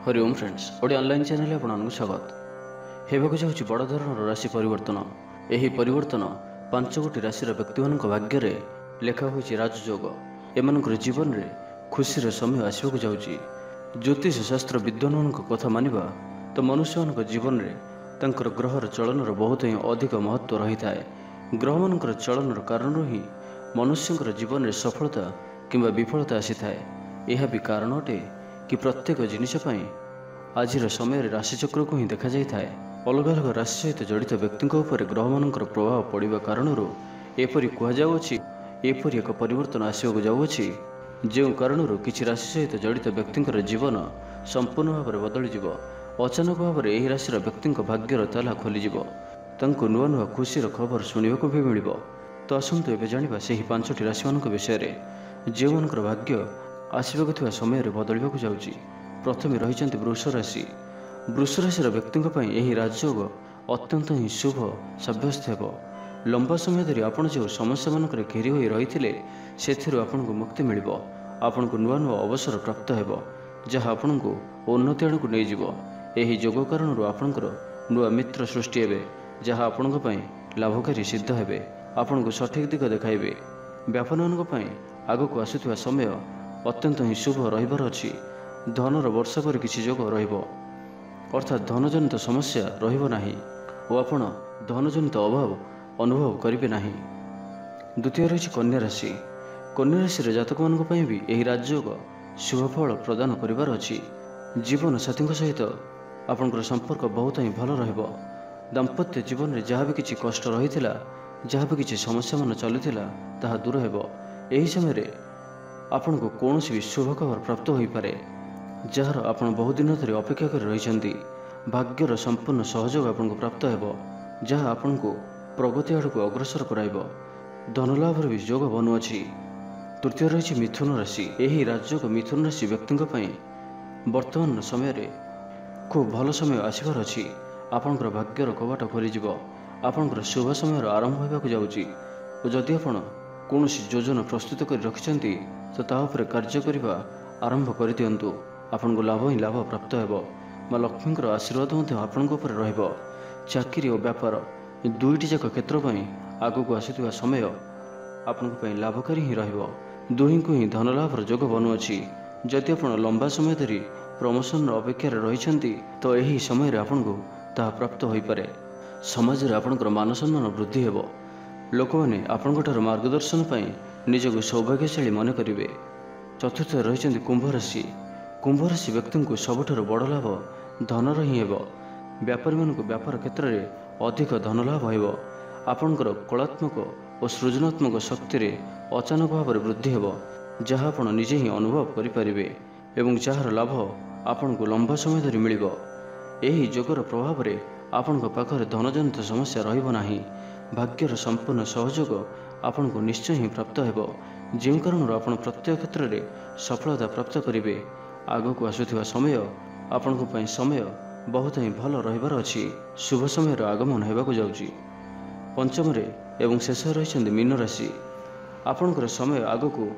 हरि ओम friends OD online channel आपको स्वागत हेबाकु जाउछि बड़ धरणर राशि परिवर्तन। एही परिवर्तन 5 गोटी राशि व्यक्ति भाग्य रे लेखा होइछि राजयोग। एमानकर जीवन रे खुशी समय आसबाक जाउछि। ज्योतिष शास्त्र विद्वान कथा मानिबा तो मनुष्य जीवन रे तांकर ग्रहर चलनर बहुत ही अधिक महत्व रही थाए। ग्रह मानकर चलनर कारण ही मनुष्य जीवन रे सफलता किंबा विफलता आसी थाए। यह भी कारण अटे कि प्रत्येक जिनिस आज समय राशिचक्र को ही देखा जाए। अलग अलग राशि सहित जड़ित व्यक्ति ग्रह मान प्रभाव पड़ा कारण एपरी कहुच्छी एपरी एक परिवर्तन आसवाक जाऊँगी जो कारण किसी राशि सहित जड़ित व्यक्ति जीवन संपूर्ण भाव में बदल जाव। अचानक भाव में यह राशि व्यक्ति भाग्यर ताला खोलीज नुआ नुआ खुशी खबर शुणा भी मिल। तो आसतु ए जाना से 5टी राशि मान विषय जो मान भाग्य आसवाक समय बदलवाक जाऊँगी। प्रथम रही वृष राशि। वृष राशि व्यक्ति यह राजयोग अत्यंत ही शुभ सब्यस्त हो। लंबा समय धरी आपण जो समस्या मानक घेरी हो रही से आपको मुक्ति मिल। आपण को नुआ नुआ अवसर प्राप्त हो जहाँ आपण को उन्नति आड़ को नहीं जीव। यही जोग कारण आपणकर नुआ मित्र सृष्टि हे जहाँ आपण लाभकारी सिद्ध हे। आपण को सठिक दिग देखाइबे। व्यापार मान आग को आसुवा समय अत्यंत ही शुभ रहिबार अछि। धनर वर्षा पर किसी जोग रहिबो अर्थात धनजनित समस्या रहिबो नाही और आपण धनजनित अभाव अनुभव करिबे नाही। द्वितीय रही कन्या राशि। कन्या राशि जातक मान भी यही राजयोग शुभ फल प्रदान करिबार अछि। जीवन साथी सहित आपणकर संपर्क बहुत ही भल रहिबो। दाम्पत्य जीवन में जहाँ भी किसी कष्ट रही जहाँ भी किसी समस्या मान चलुला ताहा दूर हेबो। एही समय आपण को कौन भी शुभ खबर प्राप्त हो पारे जार आपण बहुत दिन धरी अपेक्षा कर रही। भाग्यर संपूर्ण सहयोग आपन को प्राप्त हो जहाँ आपण को प्रगति आड़ को अग्रसर कराइब। धनलाभर भी जोग बनुअछि। तृतीय रही मिथुन राशि। यही राजयोग मिथुन राशि व्यक्ति वर्तमान समय खूब भल समय आसबार अच्छी। आपणकर भाग्यर कबाट खोलीज। आपणकर शुभ समय आरंभ होगा जाऊँगी। जदि आपण कौन योजना प्रस्तुत कर रखिंट तो तापर कार्य करने आरंभ कर दिंतु। आपन को लाभ ही लाभ प्राप्त हो। माँ लक्ष्मी आशीर्वाद आपण चाकरी और व्यापार दुईटी जाक क्षेत्र आग को आसुवा समय आपण लाभकारी ही रुहीं को ही धनलाभर जोग बनुअछि। जदि आप लंबा समय धरी प्रमोशन अपेक्षा रही तो यही समय आपन को ताहा प्राप्त हो पारे। समाज में आपणकर मान सम्मान वृद्धि हो। लोक मैंने आपण मार्गदर्शन निजक सौभाग्यशाली मन करेंगे। चतुर्थ रही कुंभ राशि। कुंभ राशि व्यक्ति को सबुठ बड़ लाभ धनर ही हो। व्यापारी मान व्यापार क्षेत्र में अधिक धन लाभ हो। आपणकर कलात्मक और सृजनात्मक शक्ति अचानक भाव में वृद्धि हो जहाँ आप निजे ही अनुभव करें एवं जार लाभ आपण को लंबा समय धरी मिल। यही जोगर प्रभाव में आपण पाखरे धनजनित समस्या रही। भाग्यर संपूर्ण सहयोग आपण को निश्चय ही प्राप्त हो जो कारण आप प्रत्येक क्षेत्र में सफलता प्राप्त करेंगे। आग को आसुवा समय आपण समय बहुत ही भल रहिबार अछि। शुभ समय आगमन होगा जाऊँगी। पंचम एवं शेष रही मीन राशि। आपणकर समय आग को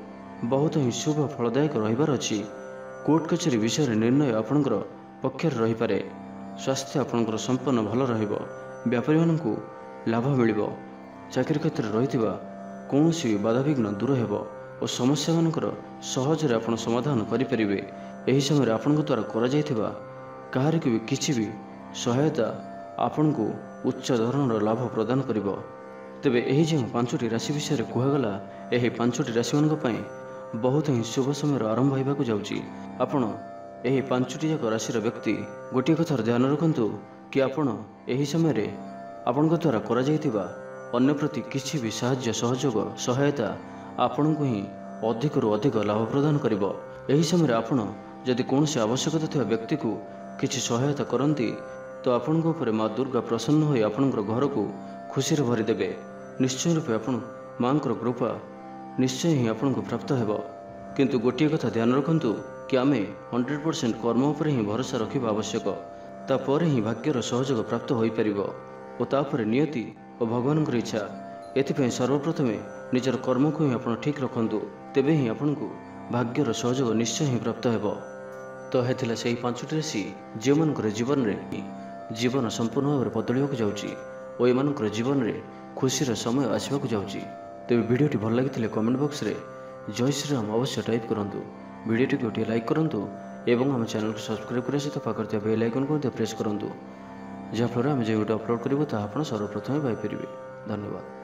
बहुत ही शुभ फलदायक रहिबार अछि। कोर्ट कचेरी विषय निर्णय आपणकर पक्षर रही पारे। स्वास्थ्य आपणकर संपन्न भल रहिबो। व्यापारी मान को लाभ मिल। चाकरी क्षेत्र में रही कौन भी बाधाविघ्न दूर हो और समस्या मानकर सहजरे आपण समाधान करेंगे। यही समय आपण द्वारा करा कहार भी किसी भी सहायता आपण को उच्च धरणर लाभ प्रदान करिबो। तेबे एही जो 5टी राशि विषय कहगला यही 5टी राशि मान बहुत ही शुभ समय आरंभ होगा जाऊँगी। आपण यही 5टी जाक राशि व्यक्ति गोटे कथार ध्यान रखु कि आपण यही समय आपण द्वारा करा अन्य प्रति किसी भी साहाय्य सहयोग सहायता आपण को ही अधिक रु अधिक लाभ प्रदान करिबो। यही समय आपण जदि कौन से आवश्यकता थिबा व्यक्ति को किसी सहायता करती तो आपण को माँ दुर्गा प्रसन्न होई आपणकर घर को खुशी भरीदेवे। निश्चय रूपे आपण माँ कृपा निश्चय ही आपण को प्राप्त हो। किंतु गोटे कथा ध्यान रखु कि आम 100% कर्म उपर ही भरोसा रखा आवश्यक। तापर ही भाग्यर सहयोग प्राप्त हो पार और तापर नियति और भगवान इच्छा। एथिपाई सर्वप्रथम निजर कर्म को ही आप ठीक रखु तेबे ही आपण को भाग्यर सहयोग निश्चय ही प्राप्त हो। ତ ହେଥିଲା ସେହି 5ଟି ରାଶି ଯେଉଁମାନଙ୍କର ଜୀବନରେ ଜୀବନ ସମ୍ପୂର୍ଣ୍ଣ ଭାବରେ ବଦଳିବାକୁ ଯାଉଛି ଓ ଏମାନଙ୍କର ଜୀବନରେ ଖୁସିର ସମୟ ଆସିବାକୁ ଯାଉଛି। ତେବେ ଭିଡ଼ିଓଟି ଭଲ ଲାଗିଥିଲେ କମେଣ୍ଟ ବକ୍ସରେ ଜୟ ଶ୍ରୀରାମ ଅବଶ୍ୟ ଟାଇପ୍ କରନ୍ତୁ। ଭିଡ଼ିଓଟିକୁ ଗୋଟିଏ ଲାଇକ୍ କରନ୍ତୁ ଏବଂ ଆମ ଚ୍ୟାନେଲକୁ ସବସ୍କ୍ରାଇବ୍ କରିବା ସହିତ ପାଖରେ ଥିବା ବେଲ୍ ଆଇକନ୍କୁ ମଧ୍ୟ ପ୍ରେସ୍ କରନ୍ତୁ, ଯାହାଫଳରେ ଆମେ ଯେଉଁ ଭିଡ଼ିଓ ଅପଲୋଡ଼ କରିବୁ ତାହା ଆପଣ ସର୍ବପ୍ରଥମେ ପାଇପାରିବେ। ଧନ୍ୟବାଦ।